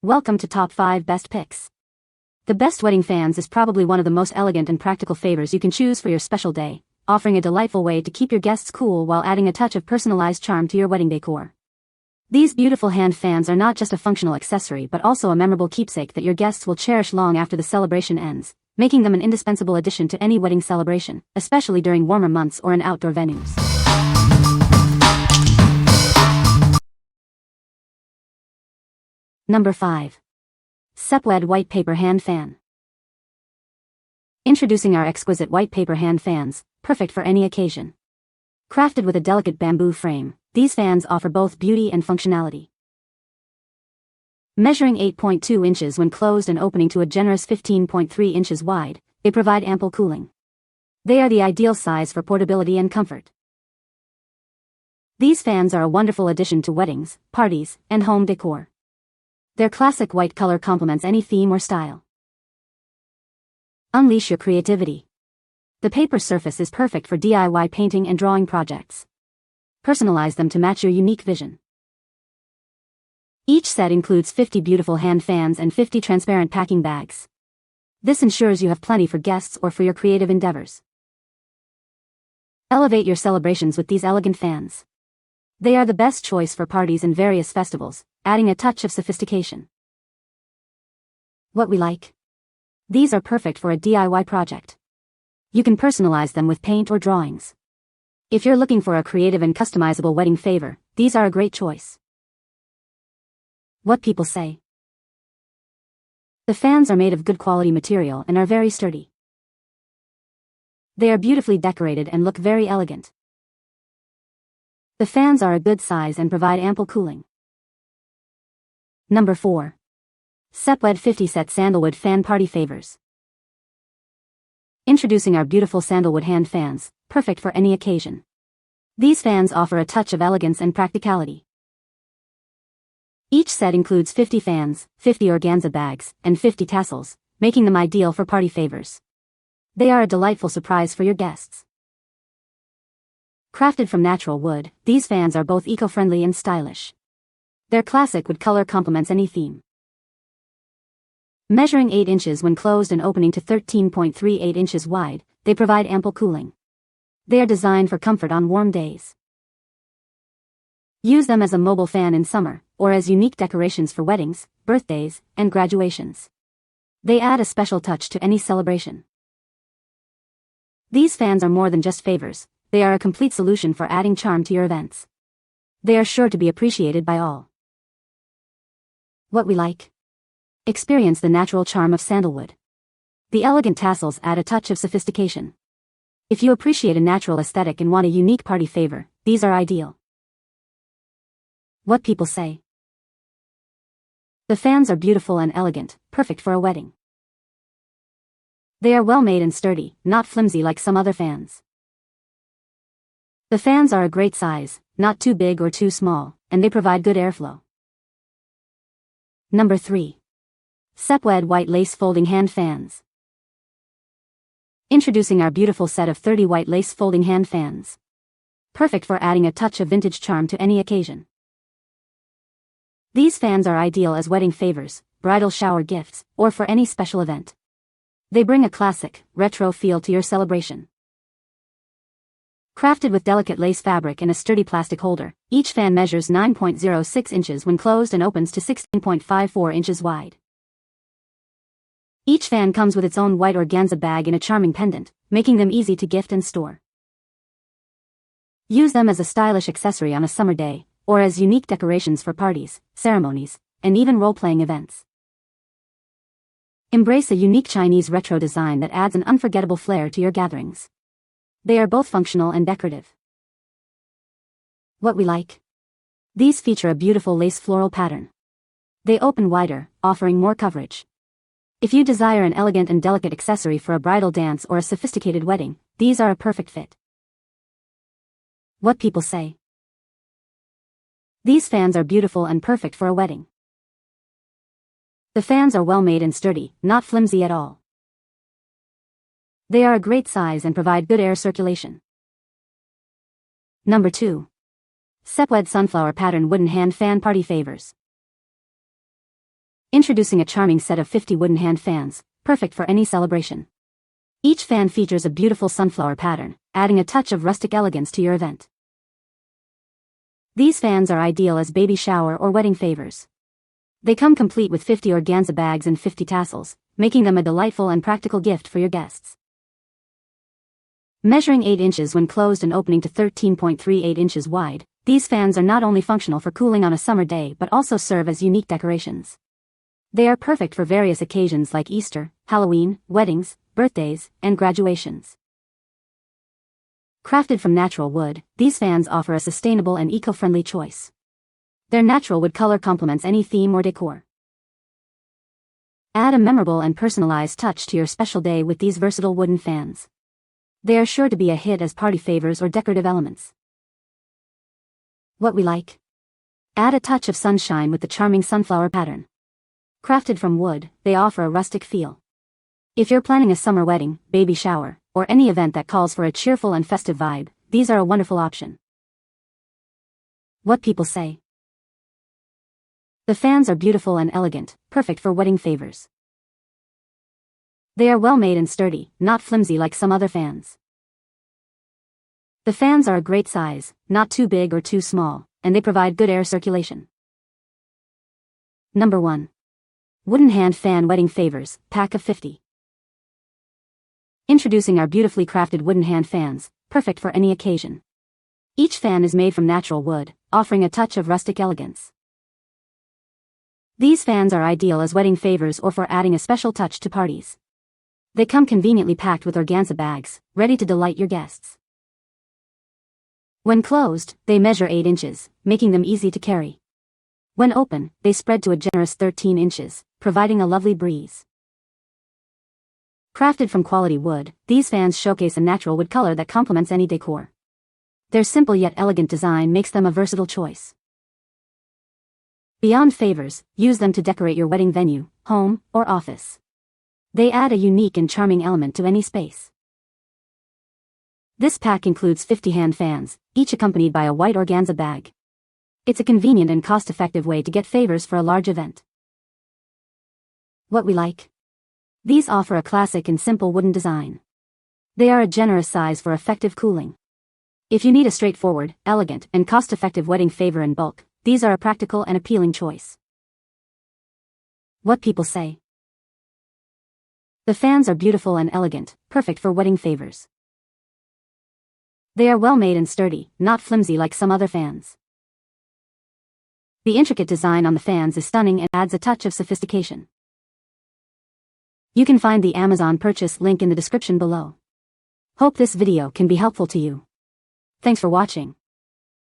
Welcome to Top 5 Best Picks. The best wedding fans is probably one of the most elegant and practical favors you can choose for your special day, offering a delightful way to keep your guests cool while adding a touch of personalized charm to your wedding decor. These beautiful hand fans are not just a functional accessory but also a memorable keepsake that your guests will cherish long after the celebration ends, making them an indispensable addition to any wedding celebration, especially during warmer months or in outdoor venues. Number 5. Sepwedd White Paper Hand Fan. Introducing our exquisite white paper hand fans, perfect for any occasion. Crafted with a delicate bamboo frame, these fans offer both beauty and functionality. Measuring 8.2 inches when closed and opening to a generous 15.3 inches wide, they provide ample cooling. They are the ideal size for portability and comfort. These fans are a wonderful addition to weddings, parties, and home decor. Their classic white color complements any theme or style. Unleash your creativity. The paper surface is perfect for DIY painting and drawing projects. Personalize them to match your unique vision. Each set includes 50 beautiful hand fans and 50 transparent packing bags. This ensures you have plenty for guests or for your creative endeavors. Elevate your celebrations with these elegant fans. They are the best choice for parties and various festivals, adding a touch of sophistication. What we like? These are perfect for a DIY project. You can personalize them with paint or drawings. If you're looking for a creative and customizable wedding favor, these are a great choice. What people say? The fans are made of good quality material and are very sturdy. They are beautifully decorated and look very elegant. The fans are a good size and provide ample cooling. Number 4. Sepwedd 50 Set Sandalwood Fan Party Favors. Introducing our beautiful sandalwood hand fans, perfect for any occasion. These fans offer a touch of elegance and practicality. Each set includes 50 fans, 50 organza bags, and 50 tassels, making them ideal for party favors. They are a delightful surprise for your guests. Crafted from natural wood, these fans are both eco-friendly and stylish. Their classic wood color complements any theme. Measuring 8 inches when closed and opening to 13.38 inches wide, they provide ample cooling. They are designed for comfort on warm days. Use them as a mobile fan in summer, or as unique decorations for weddings, birthdays, and graduations. They add a special touch to any celebration. These fans are more than just favors. They are a complete solution for adding charm to your events. They are sure to be appreciated by all. What we like? Experience the natural charm of sandalwood. The elegant tassels add a touch of sophistication. If you appreciate a natural aesthetic and want a unique party favor, these are ideal. What people say? The fans are beautiful and elegant, perfect for a wedding. They are well made and sturdy, not flimsy like some other fans. The fans are a great size, not too big or too small, and they provide good airflow. Number 3. Sepwedd White Lace Folding Hand Fans. Introducing our beautiful set of 30 white lace folding hand fans. Perfect for adding a touch of vintage charm to any occasion. These fans are ideal as wedding favors, bridal shower gifts, or for any special event. They bring a classic, retro feel to your celebration. Crafted with delicate lace fabric and a sturdy plastic holder, each fan measures 9.06 inches when closed and opens to 16.54 inches wide. Each fan comes with its own white organza bag and a charming pendant, making them easy to gift and store. Use them as a stylish accessory on a summer day, or as unique decorations for parties, ceremonies, and even role-playing events. Embrace a unique Chinese retro design that adds an unforgettable flair to your gatherings. They are both functional and decorative. What we like? These feature a beautiful lace floral pattern. They open wider, offering more coverage. If you desire an elegant and delicate accessory for a bridal dance or a sophisticated wedding, these are a perfect fit. What people say? These fans are beautiful and perfect for a wedding. The fans are well made and sturdy, not flimsy at all. They are a great size and provide good air circulation. Number 2. Sepwedd Sunflower Pattern Wooden Hand Fan Party Favors. Introducing a charming set of 50 wooden hand fans, perfect for any celebration. Each fan features a beautiful sunflower pattern, adding a touch of rustic elegance to your event. These fans are ideal as baby shower or wedding favors. They come complete with 50 organza bags and 50 tassels, making them a delightful and practical gift for your guests. Measuring 8 inches when closed and opening to 13.38 inches wide, these fans are not only functional for cooling on a summer day but also serve as unique decorations. They are perfect for various occasions like Easter, Halloween, weddings, birthdays, and graduations. Crafted from natural wood, these fans offer a sustainable and eco-friendly choice. Their natural wood color complements any theme or decor. Add a memorable and personalized touch to your special day with these versatile wooden fans. They are sure to be a hit as party favors or decorative elements. What we like? Add a touch of sunshine with the charming sunflower pattern. Crafted from wood, they offer a rustic feel. If you're planning a summer wedding, baby shower, or any event that calls for a cheerful and festive vibe, these are a wonderful option. What people say? The fans are beautiful and elegant, perfect for wedding favors. They are well made and sturdy, not flimsy like some other fans. The fans are a great size, not too big or too small, and they provide good air circulation. Number 1. Wooden Hand Fan Wedding Favors, Pack of 50. Introducing our beautifully crafted wooden hand fans, perfect for any occasion. Each fan is made from natural wood, offering a touch of rustic elegance. These fans are ideal as wedding favors or for adding a special touch to parties. They come conveniently packed with organza bags, ready to delight your guests. When closed, they measure 8 inches, making them easy to carry. When open, they spread to a generous 13 inches, providing a lovely breeze. Crafted from quality wood, these fans showcase a natural wood color that complements any decor. Their simple yet elegant design makes them a versatile choice. Beyond favors, use them to decorate your wedding venue, home, or office. They add a unique and charming element to any space. This pack includes 50 hand fans, each accompanied by a white organza bag. It's a convenient and cost-effective way to get favors for a large event. What we like? These offer a classic and simple wooden design. They are a generous size for effective cooling. If you need a straightforward, elegant, and cost-effective wedding favor in bulk, these are a practical and appealing choice. What people say? The fans are beautiful and elegant, perfect for wedding favors. They are well made and sturdy, not flimsy like some other fans. The intricate design on the fans is stunning and adds a touch of sophistication. You can find the Amazon purchase link in the description below. Hope this video can be helpful to you. Thanks for watching.